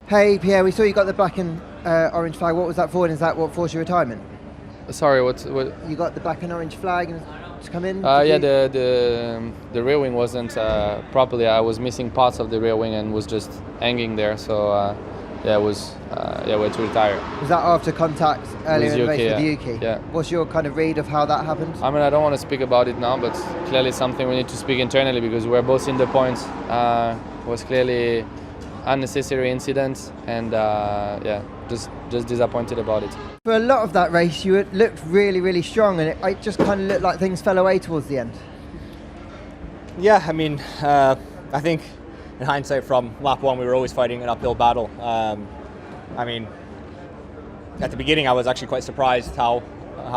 Hey Pierre, we saw you got the black and orange flag. What was that for, and is that what forced your retirement? Sorry, what? You got the black and orange flag and to come in? Yeah, the rear wing wasn't properly. I was missing parts of the rear wing and was just hanging there. So yeah, it was way to retire. Was that after contact earlier in the race with the Yuki? Yeah. What's your kind of read of how that happened? I mean, I don't want to speak about it now, but clearly something we need to speak internally because we're both in the points. Was clearly unnecessary incident, and just disappointed about it. For a lot of that race, you looked really strong, and it just kind of looked like things fell away towards the end. Yeah, I mean, I think in hindsight from lap one, we were always fighting an uphill battle. I mean, at the beginning, I was actually quite surprised how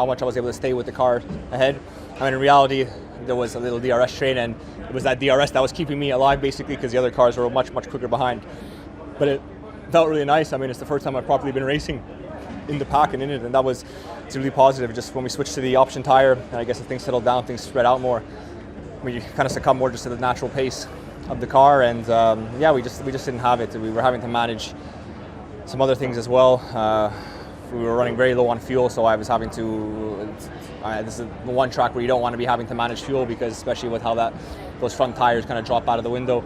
much I was able to stay with the car ahead. I mean, in reality, there was a little DRS train, and it was that DRS that was keeping me alive, basically, because the other cars were much quicker behind. But it felt really nice. I mean, it's the first time I've properly been racing in the pack and in it, and that was really positive. Just when we switched to the option tire, and I guess if things settled down, things spread out more, we kind of succumbed more just to the natural pace of the car, and we just didn't have it. We were having to manage some other things as well. We were running very low on fuel, so I was having to. This is the one track where you don't want to be having to manage fuel, because especially with how those front tires kind of drop out of the window.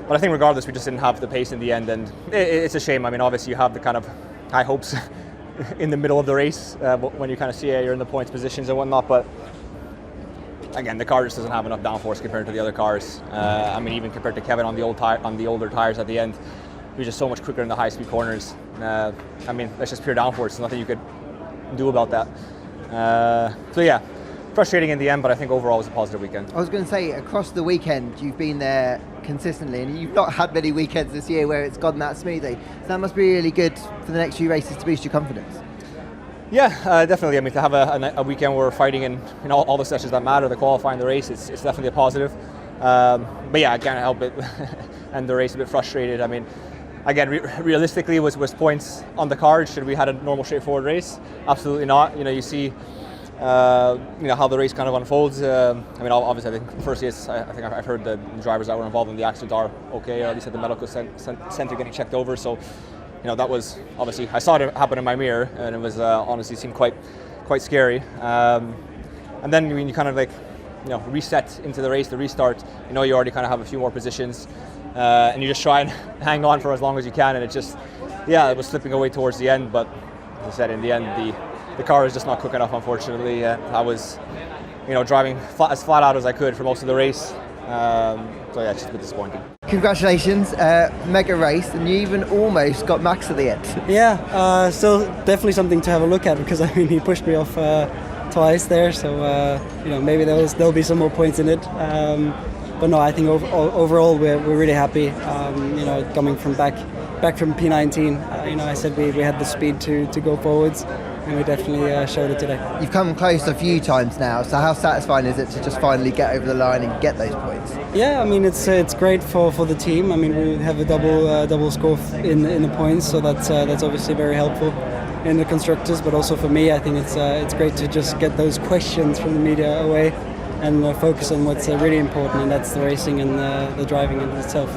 But I think regardless, we just didn't have the pace in the end, and it's a shame. I mean, obviously you have the kind of high hopes in the middle of the race when you kind of see you're in the points positions and whatnot, but again, the car just doesn't have enough downforce compared to the other cars. I mean, even compared to Kevin on the older tires at the end, he was just so much quicker in the high-speed corners. I mean, that's just pure downforce. There's nothing you could do about that. So yeah, frustrating in the end, but I think overall it was a positive weekend. I was going to say, across the weekend, you've been there consistently, and you've not had many weekends this year where it's gone that smoothly. So that must be really good for the next few races to boost your confidence. Yeah, definitely. I mean, to have a weekend where we're fighting in all the sessions that matter, the qualifying, the race, it's definitely a positive. But yeah, I can't help it. And the race a bit frustrated. I mean, again, realistically, was points on the card. Should we had a normal, straightforward race? Absolutely not. You see, how the race kind of unfolds. I mean, obviously, I think the first race, I think I've heard the drivers that were involved in the accident are okay, or at least at the medical center getting checked over. So, that was obviously, I saw it happen in my mirror, and it was honestly seemed quite scary. And then when you kind of reset into the race, the restart, you already kind of have a few more positions. And you just try and hang on for as long as you can, and it was slipping away towards the end, but as I said, in the end the car is just not quick enough, unfortunately. I was driving as flat out as I could for most of the race, so yeah, it's just a bit disappointing. Congratulations, mega race, and you even almost got Max at the end. Yeah, still definitely something to have a look at, because I mean, he pushed me off twice there, so maybe there'll be some more points in it. But no, I think overall we're really happy. Coming from back from P19, I said we had the speed to go forwards, and we definitely showed it today. You've come close a few times now, so how satisfying is it to just finally get over the line and get those points? Yeah, I mean it's great for the team. I mean, we have a double score in the points, so that's obviously very helpful in the constructors. But also for me, I think it's great to just get those questions from the media away and focus on what's really important, and that's the racing and the driving in itself.